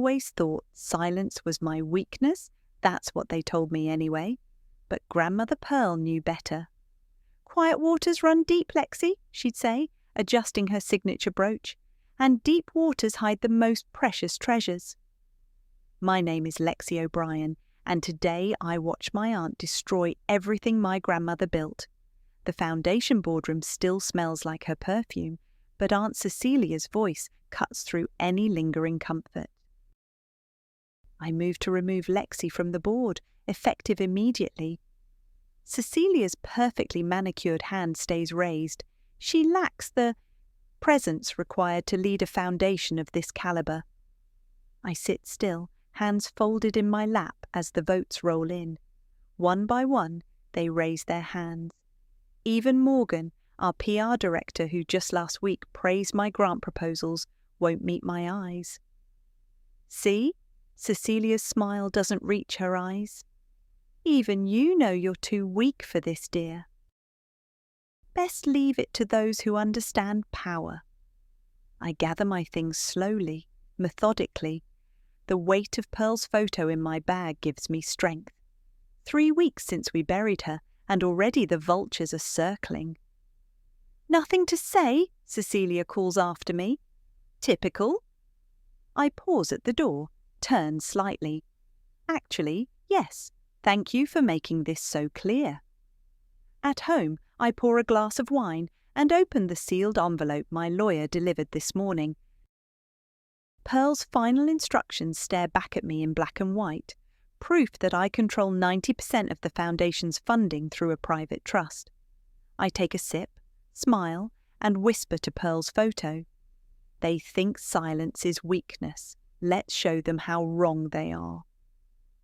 always thought silence was my weakness. That's what they told me anyway. But Grandmother Pearl knew better. "Quiet waters run deep, Lexi," she'd say, adjusting her signature brooch, "and deep waters hide the most precious treasures." My name is Lexi O'Brien, and today I watched my aunt destroy everything my grandmother built. The foundation boardroom still smells like her perfume, but Aunt Cecilia's voice cuts through any lingering comfort. I move to remove Lexi from the board, effective immediately. Cecilia's perfectly manicured hand stays raised. She lacks the presence required to lead a foundation of this caliber. I sit still, hands folded in my lap as the votes roll in. One by one, they raise their hands. Even Morgan, our PR director who just last week praised my grant proposals, won't meet my eyes. See? Cecilia's smile doesn't reach her eyes. Even you know you're too weak for this, dear. Best leave it to those who understand power. I gather my things slowly, methodically. The weight of Pearl's photo in my bag gives me strength. 3 weeks since we buried her, and already the vultures are circling. "Nothing to say?" Cecilia calls after me. "Typical." I pause at the door, turn slightly. "Actually, yes. Thank you for making this so clear." At home, I pour a glass of wine and open the sealed envelope my lawyer delivered this morning. Pearl's final instructions stare back at me in black and white, proof that I control 90% of the foundation's funding through a private trust. I take a sip, smile, and whisper to Pearl's photo. They think silence is weakness. Let's show them how wrong they are.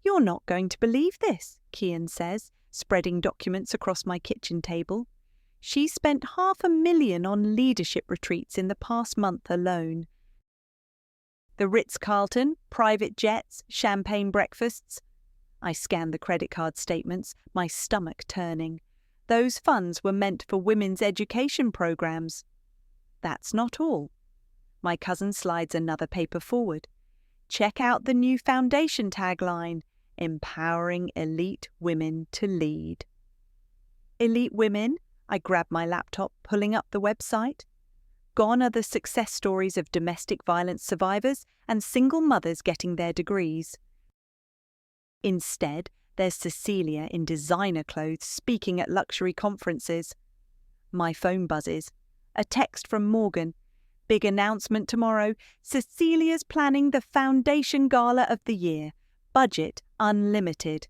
"You're not going to believe this," Kian says, spreading documents across my kitchen table. She spent $500,000 on leadership retreats in the past month alone. The Ritz-Carlton, private jets, champagne breakfasts. I scan the credit card statements, my stomach turning. Those funds were meant for women's education programs. That's not all. My cousin slides another paper forward. Check out the new foundation tagline, "Empowering elite women to lead." Elite women? I grab my laptop, pulling up the website. Gone are the success stories of domestic violence survivors and single mothers getting their degrees. Instead, there's Cecilia in designer clothes speaking at luxury conferences. My phone buzzes. A text from Morgan. "Big announcement tomorrow. Cecilia's planning the foundation gala of the year. Budget unlimited."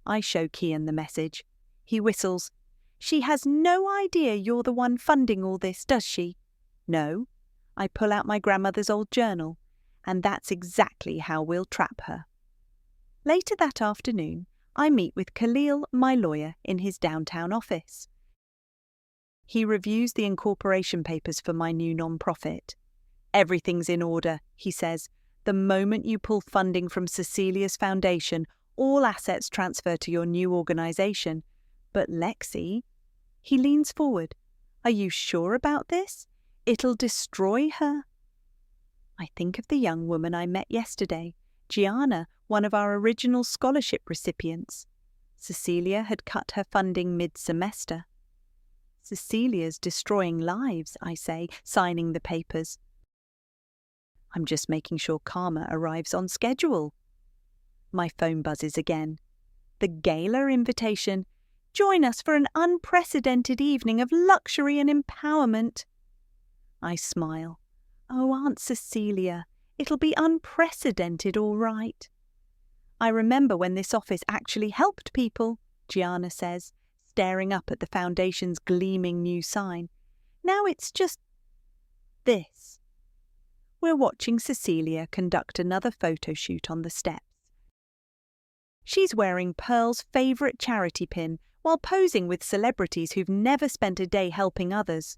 I show Kian the message. He whistles. "She has no idea you're the one funding all this, does she?" "No." I pull out my grandmother's old journal. And that's exactly how we'll trap her. Later that afternoon, I meet with Khalil, my lawyer, in his downtown office. He reviews the incorporation papers for my new non-profit. "Everything's in order," he says. "The moment you pull funding from Cecilia's foundation, all assets transfer to your new organization." "But Lexi..." He leans forward. "Are you sure about this? It'll destroy her." I think of the young woman I met yesterday, Gianna, one of our original scholarship recipients. Cecilia had cut her funding mid-semester. "Cecilia's destroying lives," I say, signing the papers. "I'm just making sure karma arrives on schedule." My phone buzzes again. The gala invitation. "Join us for an unprecedented evening of luxury and empowerment." I smile. "Oh, Aunt Cecilia, it'll be unprecedented, all right." "I remember when this office actually helped people," Gianna says, staring up at the foundation's gleaming new sign. "Now it's just this." We're watching Cecilia conduct another photo shoot on the steps. She's wearing Pearl's favourite charity pin while posing with celebrities who've never spent a day helping others.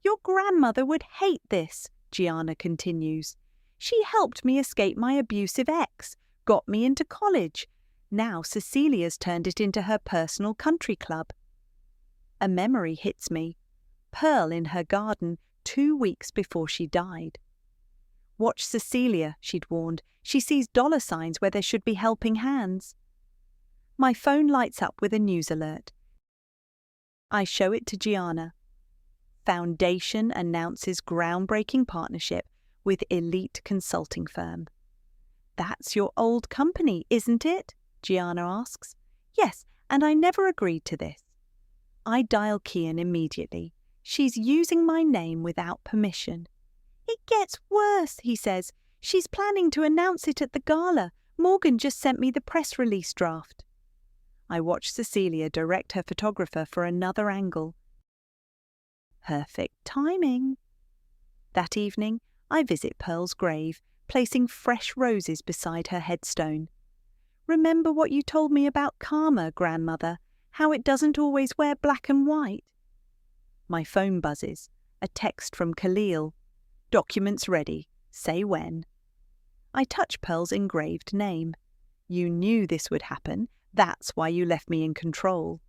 "Your grandmother would hate this," Gianna continues. "She helped me escape my abusive ex, got me into college. Now Cecilia's turned it into her personal country club." A memory hits me. Pearl in her garden 2 weeks before she died. "Watch Cecilia," she'd warned. She sees dollar signs where there should be helping hands. My phone lights up with a news alert. I show it to Gianna. Foundation announces groundbreaking partnership with elite consulting firm. That's your old company, isn't it? Gianna asks. Yes, and I never agreed to this. I dial Kian immediately. She's using my name without permission. It gets worse, he says. She's planning to announce it at the gala. Morgan just sent me the press release draft. I watch Cecilia direct her photographer for another angle. Perfect timing. That evening, I visit Pearl's grave, placing fresh roses beside her headstone. Remember what you told me about karma, grandmother, how it doesn't always wear black and white? My phone buzzes, a text from Khalil. Documents ready, say when. I touch Pearl's engraved name. You knew this would happen, that's why you left me in control.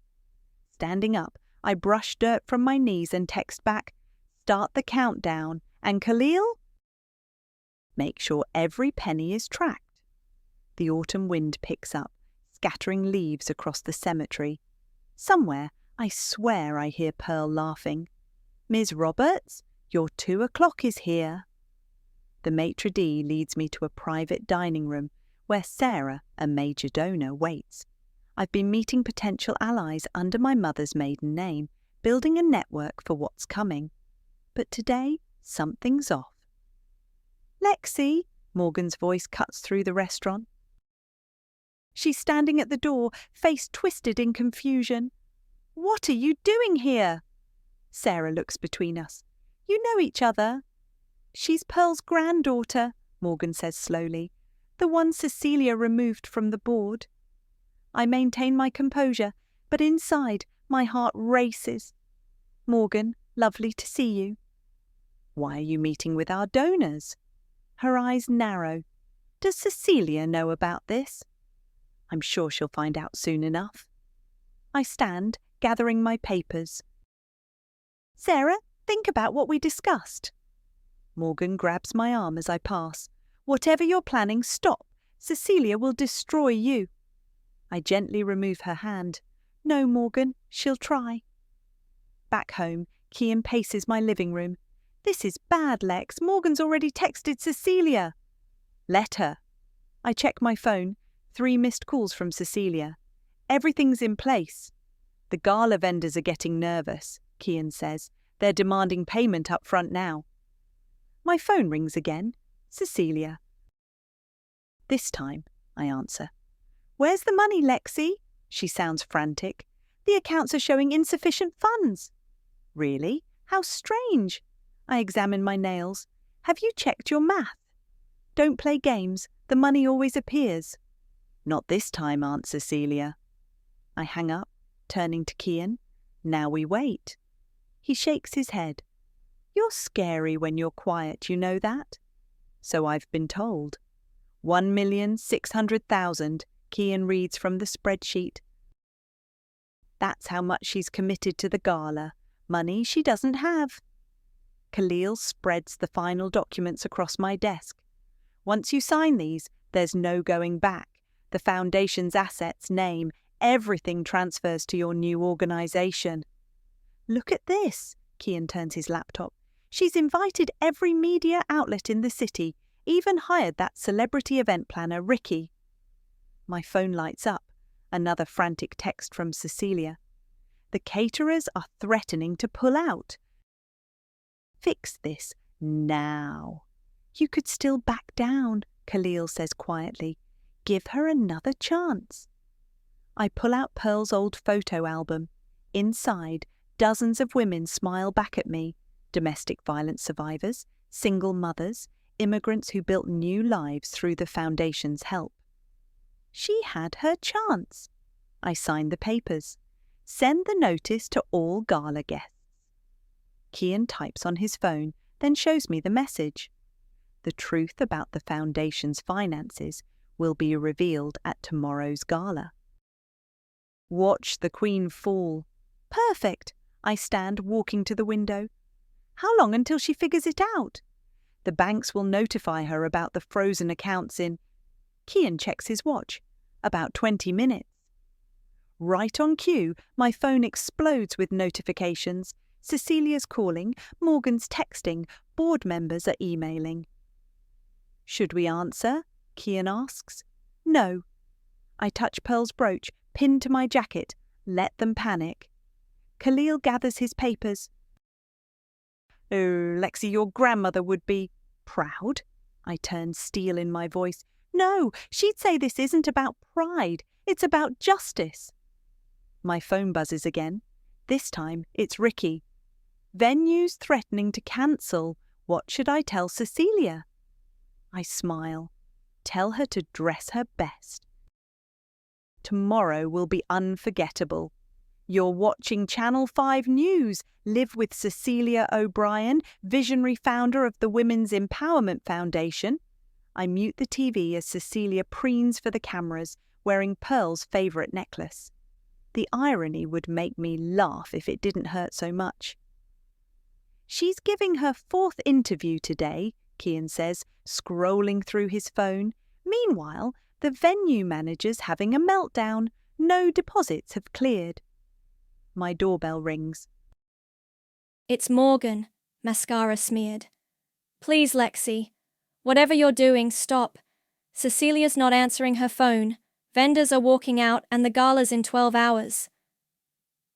Standing up, I brush dirt from my knees and text back, start the countdown, and Khalil? Make sure every penny is tracked. The autumn wind picks up, scattering leaves across the cemetery. Somewhere, I swear I hear Pearl laughing. Ms. Roberts, your 2 o'clock is here. The maitre d' leads me to a private dining room where Sarah, a major donor, waits. I've been meeting potential allies under my mother's maiden name, building a network for what's coming. But today, something's off. Lexi, Morgan's voice cuts through the restaurant. She's standing at the door, face twisted in confusion. What are you doing here? Sarah looks between us. You know each other. She's Pearl's granddaughter, Morgan says slowly, the one Cecilia removed from the board. I maintain my composure, but inside my heart races. Morgan, lovely to see you. Why are you meeting with our donors? Her eyes narrow. Does Cecilia know about this? I'm sure she'll find out soon enough. I stand, gathering my papers. Sarah, think about what we discussed. Morgan grabs my arm as I pass. Whatever you're planning, stop. Cecilia will destroy you. I gently remove her hand. No, Morgan, she'll try. Back home, Kian paces my living room. This is bad, Lex. Morgan's already texted Cecilia. Let her. I check my phone. 3 missed calls from Cecilia. Everything's in place. The gala vendors are getting nervous, Kian says. They're demanding payment up front now. My phone rings again. Cecilia. This time, I answer. Where's the money, Lexi? She sounds frantic. The accounts are showing insufficient funds. Really? How strange. I examine my nails. Have you checked your math? Don't play games. The money always appears. Not this time, Aunt Cecilia. I hang up, turning to Kian. Now we wait. He shakes his head. You're scary when you're quiet, you know that? So I've been told. 1,600,000, Kian reads from the spreadsheet. That's how much she's committed to the gala. Money she doesn't have. Khalil spreads the final documents across my desk. Once you sign these, there's no going back. The foundation's assets, name, everything transfers to your new organisation. Look at this, Kian turns his laptop. She's invited every media outlet in the city, even hired that celebrity event planner, Ricky. My phone lights up. Another frantic text from Cecilia. The caterers are threatening to pull out. Fix this now. You could still back down, Khalil says quietly. Give her another chance. I pull out Pearl's old photo album. Inside, dozens of women smile back at me. Domestic violence survivors, single mothers, immigrants who built new lives through the Foundation's help. She had her chance. I sign the papers. Send the notice to all gala guests. Kian types on his phone, then shows me the message. The truth about the Foundation's finances will be revealed at tomorrow's gala. Watch the Queen fall. Perfect. I stand walking to the window. How long until she figures it out? The banks will notify her about the frozen accounts in Kian checks his watch. About 20 minutes. Right on cue, my phone explodes with notifications. Cecilia's calling, Morgan's texting, board members are emailing. Should we answer? Kian asks. No. I touch Pearl's brooch, pinned to my jacket. Let them panic. Khalil gathers his papers. Oh, Lexi, your grandmother would be proud. I turn steel in my voice. No, she'd say this isn't about pride. It's about justice. My phone buzzes again. This time it's Ricky. Venue's threatening to cancel. What should I tell Cecilia? I smile. Tell her to dress her best. Tomorrow will be unforgettable. You're watching Channel 5 News. Live with Cecilia O'Brien, visionary founder of the Women's Empowerment Foundation. I mute the TV as Cecilia preens for the cameras, wearing Pearl's favourite necklace. The irony would make me laugh if it didn't hurt so much. She's giving her 4th interview today, Kian says, scrolling through his phone. Meanwhile, the venue manager's having a meltdown. No deposits have cleared. My doorbell rings. It's Morgan, mascara smeared. Please, Lexi. Whatever you're doing, stop. Cecilia's not answering her phone. Vendors are walking out and the gala's in 12 hours.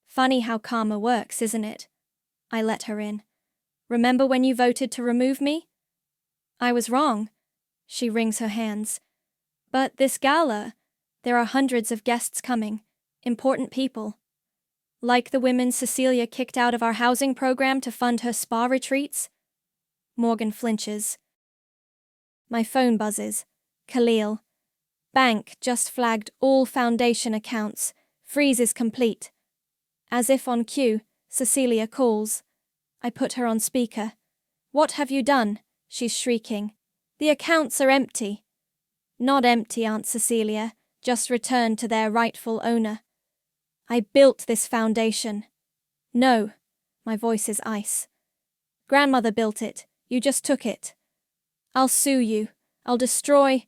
Funny how karma works, isn't it? I let her in. Remember when you voted to remove me? I was wrong. She wrings her hands. But this gala, there are hundreds of guests coming. Important people. Like the women Cecilia kicked out of our housing program to fund her spa retreats? Morgan flinches. My phone buzzes. Khalil. Bank just flagged all foundation accounts. Freeze is complete. As if on cue, Cecilia calls. I put her on speaker. What have you done? She's shrieking. The accounts are empty. Not empty, Aunt Cecilia, just returned to their rightful owner. I built this foundation. No, my voice is ice. Grandmother built it, you just took it. I'll sue you, I'll destroy.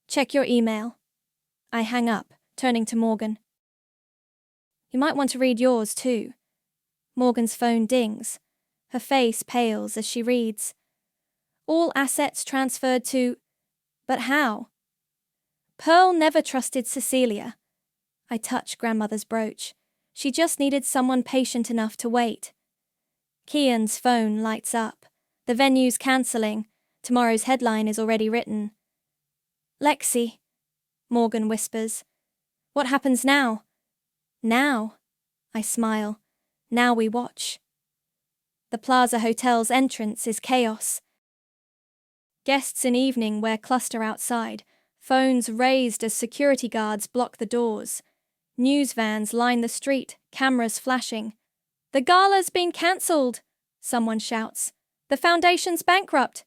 Check your email. I hang up, turning to Morgan. You might want to read yours too. Morgan's phone dings. Her face pales as she reads. All assets transferred to... But how? Pearl never trusted Cecilia. I touch grandmother's brooch. She just needed someone patient enough to wait. Kian's phone lights up. The venue's cancelling. Tomorrow's headline is already written. Lexi, Morgan whispers. What happens now? Now, I smile. Now we watch. The Plaza Hotel's entrance is chaos. Guests in evening wear cluster outside, phones raised as security guards block the doors. News vans line the street, cameras flashing. The gala's been cancelled, someone shouts. The foundation's bankrupt.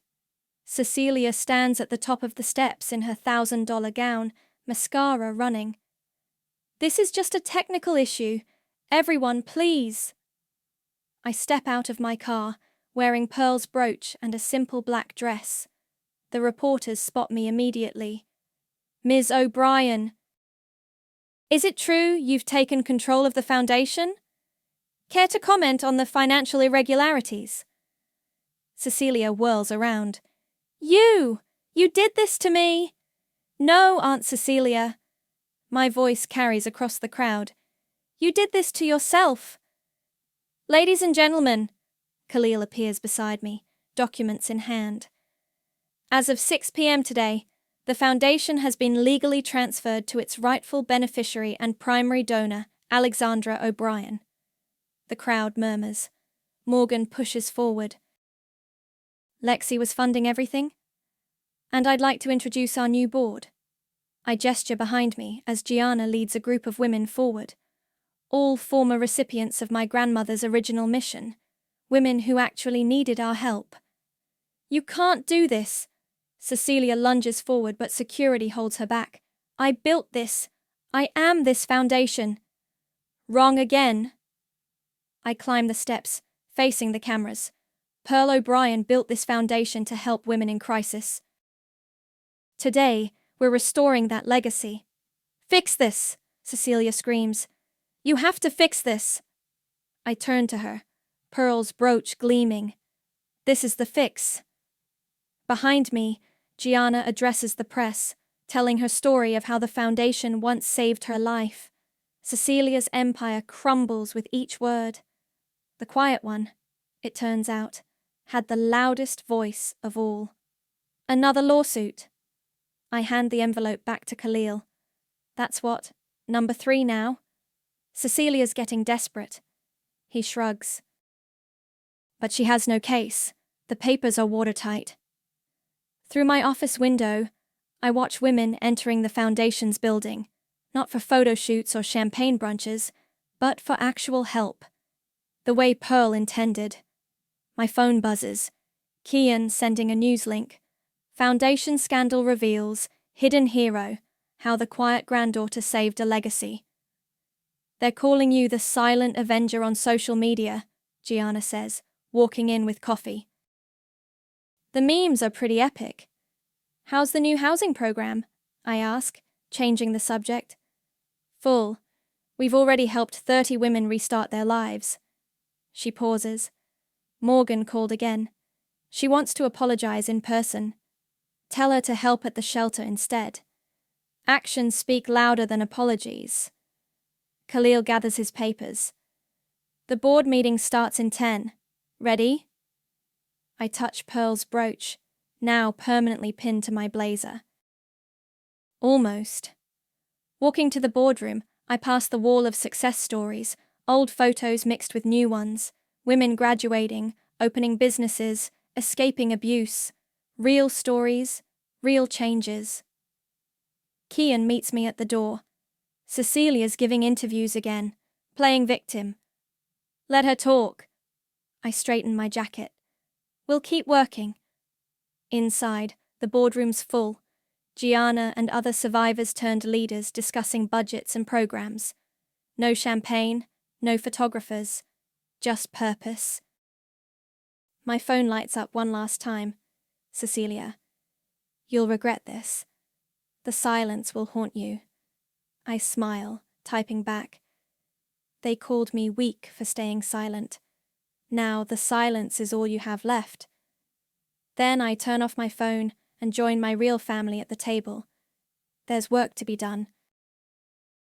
Cecilia stands at the top of the steps in her $1,000 gown, mascara running. This is just a technical issue. Everyone, please. I step out of my car, wearing Pearl's brooch and a simple black dress. The reporters spot me immediately. Ms. O'Brien. Is it true you've taken control of the foundation? Care to comment on the financial irregularities? Cecilia whirls around. You did this to me. No, Aunt Cecilia. My voice carries across the crowd. You did this to yourself. Ladies and gentlemen, Khalil appears beside me, documents in hand. As of 6 p.m. today, the foundation has been legally transferred to its rightful beneficiary and primary donor, Alexandra O'Brien. The crowd murmurs. Morgan pushes forward. Lexi was funding everything? And I'd like to introduce our new board. I gesture behind me as Gianna leads a group of women forward. All former recipients of my grandmother's original mission. Women who actually needed our help. You can't do this. Cecilia lunges forward, but security holds her back. I built this. I am this foundation. Wrong again. I climb the steps, facing the cameras. Pearl O'Brien built this foundation to help women in crisis. Today, We're restoring that legacy. Fix this, Cecilia screams. You have to fix this. I turn to her, Pearl's brooch gleaming. This is the fix. Behind me, Gianna addresses the press, telling her story of how the foundation once saved her life. Cecilia's empire crumbles with each word. The quiet one, it turns out, had the loudest voice of all. Another lawsuit. I hand the envelope back to Khalil. That's what, number 3 now? Cecilia's getting desperate. He shrugs. But she has no case. The papers are watertight. Through my office window, I watch women entering the foundation's building, not for photo shoots or champagne brunches, but for actual help. The way Pearl intended. My phone buzzes. Kian sending a news link. Foundation scandal reveals, hidden hero, how the quiet granddaughter saved a legacy. They're calling you the silent avenger on social media, Gianna says, walking in with coffee. The memes are pretty epic. How's the new housing program? I ask, changing the subject. Full. We've already helped 30 women restart their lives. She pauses. Morgan called again. She wants to apologize in person. Tell her to help at the shelter instead. Actions speak louder than apologies. Khalil gathers his papers. The board meeting starts in 10. Ready? I touch Pearl's brooch, now permanently pinned to my blazer. Almost. Walking to the boardroom, I pass the wall of success stories, old photos mixed with new ones, women graduating, opening businesses, escaping abuse, real stories, real changes. Kian meets me at the door. Cecilia's giving interviews again, playing victim. Let her talk. I straighten my jacket. We'll keep working. Inside, the boardroom's full. Gianna and other survivors-turned-leaders discussing budgets and programs. No champagne, no photographers, just purpose. My phone lights up one last time. Cecilia. You'll regret this. The silence will haunt you. I smile, typing back. They called me weak for staying silent. Now the silence is all you have left. Then I turn off my phone and join my real family at the table. There's work to be done,